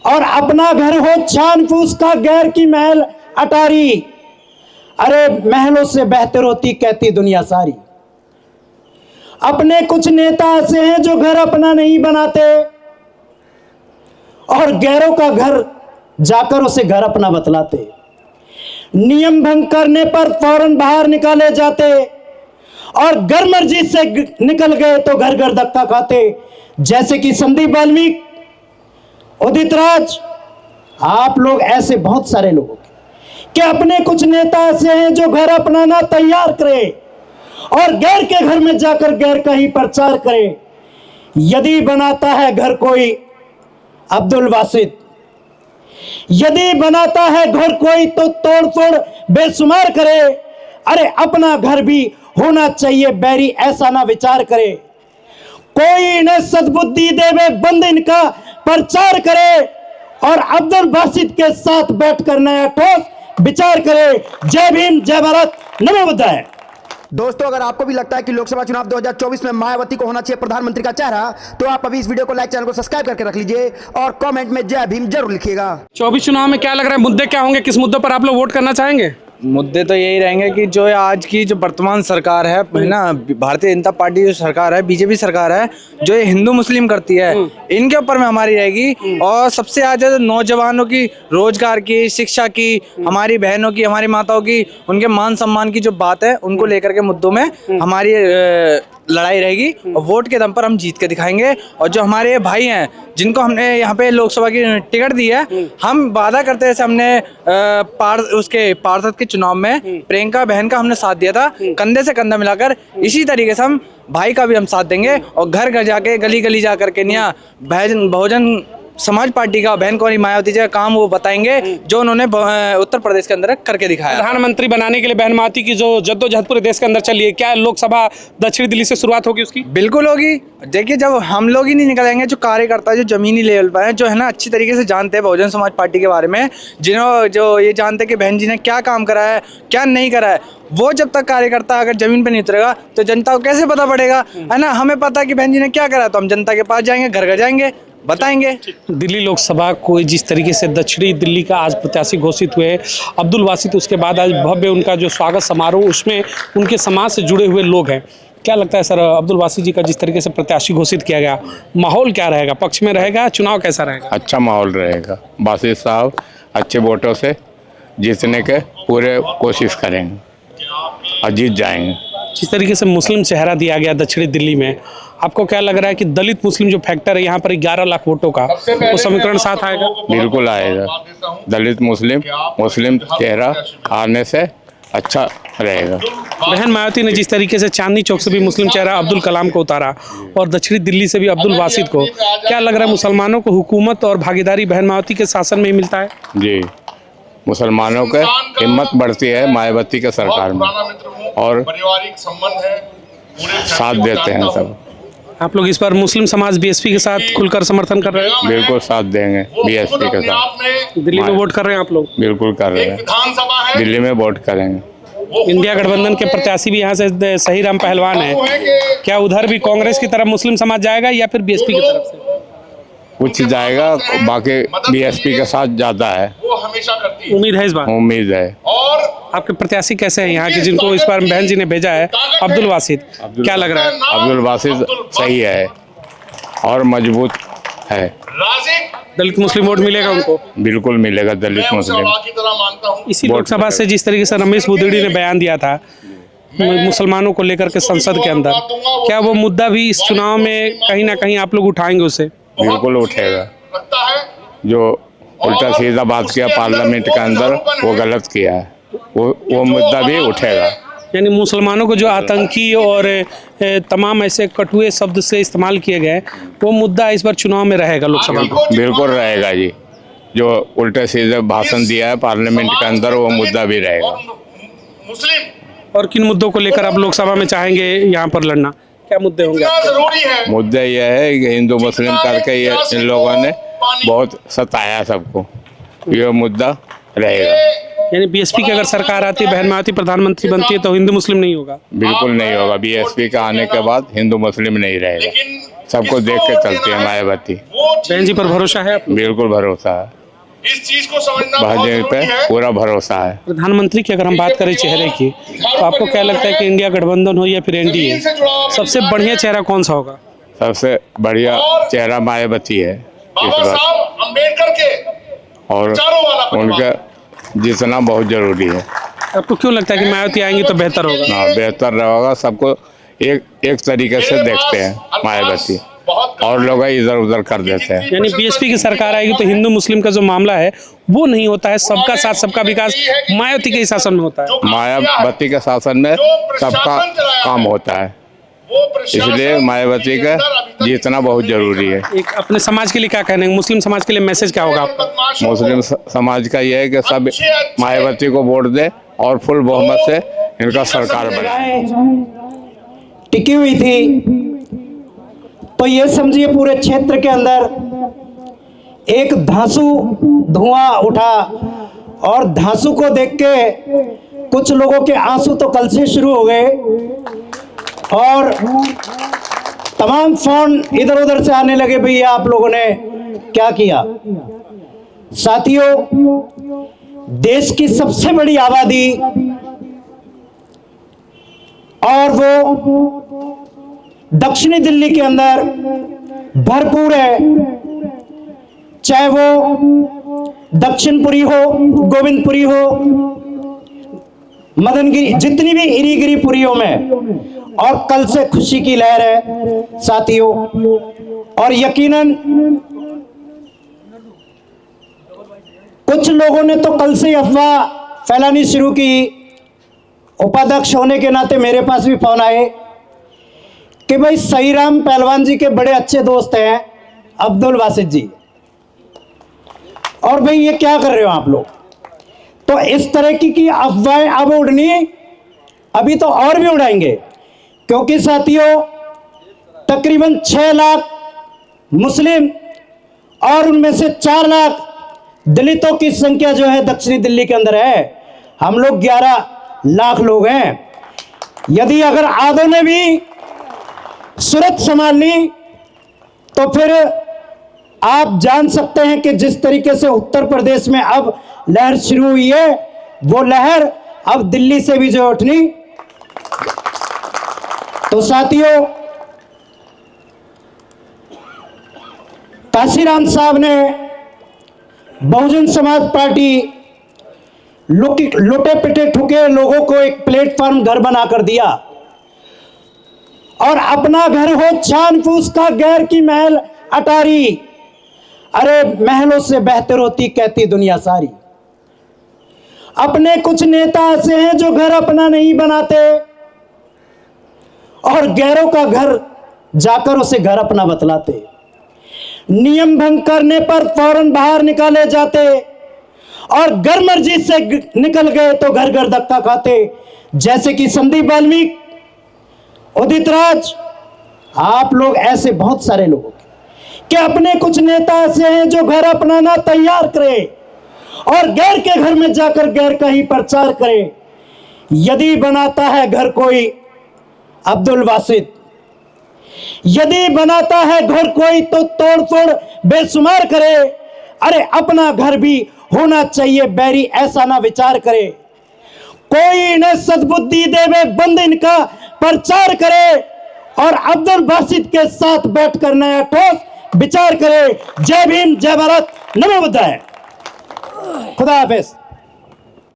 और अपना घर हो छान फूस का, गैर की महल अटारी। अरे महलों से बेहतर होती कहती दुनिया सारी। अपने कुछ नेता ऐसे हैं जो घर अपना नहीं बनाते और गैरों का घर जाकर उसे घर अपना बतलाते। नियम भंग करने पर फौरन बाहर निकाले जाते और घर मर्जी से निकल गए तो घर घर धक्का खाते। जैसे कि संदीप वाल्मीकि, उदित राज, आप लोग ऐसे बहुत सारे लोग कि अपने कुछ नेता ऐसे हैं जो घर अपनाना तैयार करे और गैर के घर में जाकर गैर का ही प्रचार करे। यदि बनाता है घर कोई अब्दुल बासित, यदि बनाता है घर कोई तो तोड़ फोड़ बेशुमार करे। अरे अपना घर भी होना चाहिए बैरी, ऐसा ना विचार करे। कोई इन्हें सद्बुद्धि देवे, बंद इनका प्रचार करे और अब्दुल बासित के साथ बैठकर नया ठोस विचार करे। जय भीम, जय भारत, नमो बुद्धाय। दोस्तों, अगर आपको भी लगता है कि लोकसभा चुनाव 2024 में मायावती को होना चाहिए प्रधानमंत्री का चेहरा, तो आप अभी इस वीडियो को लाइक, चैनल को सब्सक्राइब करके रख लीजिए और कमेंट में जय भीम जरूर लिखिएगा। 24 चुनाव में क्या लग रहा है, मुद्दे क्या होंगे, किस मुद्दों पर आप लोग वोट करना चाहेंगे? मुद्दे तो यही रहेंगे कि जो आज की जो वर्तमान सरकार है ना, भारतीय जनता पार्टी जो सरकार है, बीजेपी सरकार है, जो ये हिंदू मुस्लिम करती है, इनके ऊपर में हमारी रहेगी। और सबसे ज्यादा तो नौजवानों की रोजगार की, शिक्षा की, हमारी बहनों की, हमारी माताओं की, उनके मान सम्मान की जो बात है, उनको लेकर के मुद्दों में हमारी लड़ाई रहेगी और वोट के दम पर हम जीत के दिखाएंगे। और जो हमारे भाई हैं जिनको हमने यहाँ पे लोकसभा की टिकट दी है, हम वादा करते हैं, जैसे हमने उसके पार्षद के चुनाव में प्रियंका बहन का हमने साथ दिया था कंधे से कंधा मिलाकर, इसी तरीके से हम भाई का भी हम साथ देंगे और घर घर जाके, गली गली जा करके निया बहुजन समाज पार्टी का बहन कुंवरी मायावती जी का काम वो बताएंगे जो उन्होंने उत्तर प्रदेश के अंदर करके दिखाया। प्रधानमंत्री बनाने के लिए बहन मायावती की जो जद्दोजहद पूरे देश के अंदर चली है, क्या लोकसभा दक्षिणी दिल्ली से शुरुआत होगी उसकी? बिल्कुल होगी। देखिए, जब हम लोग ही नहीं निकलेंगे, जो कार्यकर्ता जो जमीनी लेवल पर है, जो है ना अच्छी तरीके से जानते हैं बहुजन समाज पार्टी के बारे में, जिन्होंने जो ये जानते हैं कि बहन जी ने क्या काम करा है, क्या नहीं करा है, वो जब तक कार्यकर्ता अगर जमीन पे नहीं उतरेगा तो जनता को कैसे पता पड़ेगा, है ना? हमें पता है कि बहन जी ने क्या करा, तो हम जनता के पास जाएंगे, घर घर जाएंगे, बताएंगे। दिल्ली लोकसभा को जिस तरीके से दक्षिणी दिल्ली का आज प्रत्याशी घोषित हुए अब्दुल बासित, उसके बाद आज भव्य उनका जो स्वागत समारोह, उसमें उनके समाज से जुड़े हुए लोग हैं। क्या लगता है सर, अब्दुल बासित जी का जिस तरीके से प्रत्याशी घोषित किया गया, माहौल क्या रहेगा, पक्ष में रहेगा, चुनाव कैसा रहेगा? अच्छा माहौल रहेगा। बासित साहब अच्छे वोटों से जीतने के पूरे कोशिश करेंगे और जीत जाएंगे। जिस तरीके से मुस्लिम चेहरा दिया गया दक्षिणी दिल्ली में, आपको क्या लग रहा है कि दलित मुस्लिम जो फैक्टर है यहाँ पर 11 लाख वोटों का, वो समीकरण साथ आएगा? बिल्कुल आएगा। दलित मुस्लिम चेहरा आने से अच्छा रहेगा। बहन मायावती ने जिस तरीके से चांदनी चौक से भी मुस्लिम चेहरा अब्दुल कलाम को उतारा और दक्षिणी दिल्ली से भी अब्दुल बासित को, क्या लग रहा है मुसलमानों को हुकूमत और भागीदारी बहन मायावती के शासन में ही मिलता है? जी, मुसलमानों की हिम्मत बढ़ती है मायावती के सरकार में और साथ देते हैं सब। आप लोग इस पर मुस्लिम समाज बीएसपी के साथ खुलकर समर्थन कर रहे हैं? बिल्कुल साथ देंगे बीएसपी के साथ। दिल्ली में वोट कर रहे हैं आप लोग? बिल्कुल कर रहे हैं, दिल्ली में वोट करेंगे। इंडिया गठबंधन के प्रत्याशी भी यहाँ से सही राम पहलवान है, क्या उधर भी कांग्रेस की तरफ मुस्लिम समाज जाएगा या फिर बीएसपी की तरफ से? कुछ जाएगा, बाकी बीएसपी के साथ ज्यादा है। उम्मीद है इस बार? उम्मीद है। आपके प्रत्याशी कैसे हैं यहाँ के, जिनको इस बार बहन जी ने भेजा है, अब्दुल बासित, क्या लग रहा है? अब्दुल बासित सही है और मजबूत है। दलित मुस्लिम वोट मिलेगा उनको? बिल्कुल मिलेगा दलित मुस्लिम। इसी लोकसभा से जिस तरीके से रमेश बुदेड़ी ने बयान दिया था मुसलमानों को लेकर के संसद के अंदर, क्या वो मुद्दा भी इस चुनाव में कहीं ना कहीं आप लोग उठाएंगे उसे? बिल्कुल उठेगा। जो उल्टा सीधा बात किया पार्लियामेंट के अंदर, वो गलत किया है, वो मुद्दा भी उठेगा। यानी मुसलमानों को जो आतंकी और तमाम ऐसे कटुए शब्द से इस्तेमाल किए गए, वो मुद्दा इस बार चुनाव में रहेगा लोकसभा में? बिल्कुल रहेगा जी। जो उल्टे सीधे भाषण दिया है पार्लियामेंट के अंदर, वो मुद्दा भी रहेगा। और किन मुद्दों को लेकर आप लोकसभा में चाहेंगे यहाँ पर लड़ना, क्या मुद्दे होंगे? मुद्दा यह है कि हिंदू मुस्लिम करके ये इन लोगों ने बहुत सताया सबको, ये मुद्दा रहेगा। यानी बीएसपी की अगर सरकार आती है, बहन मायावती प्रधानमंत्री बनती है, तो हिंदू मुस्लिम नहीं होगा? बिल्कुल नहीं होगा। बीएसपी का आने के बाद हिंदू मुस्लिम नहीं रहेगा, सबको देख के चलती है मायावती। बहन जी पर भरोसा है आपको? बिल्कुल भरोसा है, इस चीज को समझना बहुत भाजपा जरूरी पे है। पूरा भरोसा है। प्रधानमंत्री की अगर हम बात करें चेहरे की, तो आपको क्या लगता है कि इंडिया गठबंधन हो या फिर एनडीए, सबसे बढ़िया चेहरा कौन सा होगा? सबसे बढ़िया चेहरा मायावती है इस बाबा बार, साहब अम्बेडकर के और विचारों वाला परिवार। उनका जीतना बहुत जरूरी है। आपको क्यों लगता है कि मायावती आएंगी तो बेहतर होगा? हाँ, बेहतर रहेगा। सबको एक तरीके से देखते हैं मायावती, और लोग इधर उधर कर देते हैं। यानी बीएसपी की सरकार आएगी तो हिंदू मुस्लिम का जो मामला है वो नहीं होता है, सबका साथ सबका विकास मायावती के ही शासन में होता है। मायावती के शासन में सबका काम होता है, इसलिए मायावती का जीतना बहुत जरूरी है। एक अपने समाज के लिए क्या कहना है, मुस्लिम समाज के लिए मैसेज क्या होगा आपका? मुस्लिम समाज का यह है कि सब मायावती को वोट दे और फुल बहुमत से इनका सरकार बनाए। टिकी हुई थी, तो ये समझिए पूरे क्षेत्र के अंदर एक धांसू धुआं उठा, और धांसू को देख के कुछ लोगों के आंसू तो कल से शुरू हो गए, और तमाम फोन इधर उधर से आने लगे, भैया आप लोगों ने क्या किया। साथियों, देश की सबसे बड़ी आबादी और वो दक्षिणी दिल्ली के अंदर भरपूर है, चाहे वो दक्षिणपुरी हो, गोविंदपुरी हो, मदनगिरी, जितनी भी इरीगिरीपुरियों में, और कल से खुशी की लहर है साथियों। और यकीनन कुछ लोगों ने तो कल से ही अफवाह फैलानी शुरू की। उपाध्यक्ष होने के नाते मेरे पास भी फोन आए कि भाई सईराम पहलवान जी के बड़े अच्छे दोस्त हैं अब्दुल वासित जी, और भाई ये क्या कर रहे हो आप लोग। तो इस तरह की अफवाहें अब उड़नी, अभी तो और भी उड़ाएंगे, क्योंकि साथियों तकरीबन 6 लाख मुस्लिम और उनमें से 4 लाख दलितों की संख्या जो है दक्षिणी दिल्ली के अंदर है। हम लोग 11 लाख लोग हैं। यदि अगर आधों ने भी सूरत संभाल ली तो फिर आप जान सकते हैं कि जिस तरीके से उत्तर प्रदेश में अब लहर शुरू हुई है, वो लहर अब दिल्ली से भी जो उठनी। तो साथियों, काशीराम साहब ने बहुजन समाज पार्टी लुटे पिटे ठुके लोगों को एक प्लेटफॉर्म घर बनाकर दिया, और अपना घर हो छान फूस का गैर की महल अटारी, अरे महलों से बेहतर होती कहती दुनिया सारी। अपने कुछ नेता ऐसे हैं जो घर अपना नहीं बनाते और गैरों का घर जाकर उसे घर अपना बतलाते। नियम भंग करने पर फौरन बाहर निकाले जाते, और घर मर्जी से निकल गए तो घर घर धक्का खाते, जैसे कि संदीप वाल्मीकि, उदित राज, आप लोग ऐसे बहुत सारे लोग कि अपने कुछ नेता ऐसे हैं जो घर अपनाना तैयार करे और गैर के घर में जाकर गैर का ही प्रचार करे। यदि बनाता है घर कोई अब्दुल वासित, यदि बनाता है घर कोई तो तोड़फोड़ बेशुमार करे। अरे अपना घर भी होना चाहिए बैरी, ऐसा ना विचार करे। कोई इन्हें सद्बुद्धि देवे, बंद इनका प्रचार करे और अब्दुल वासित के साथ बैठकर नया ठोस विचार करे। जय भीम, जय भारत, नमो बुद्धाय, खुदा हाफिज।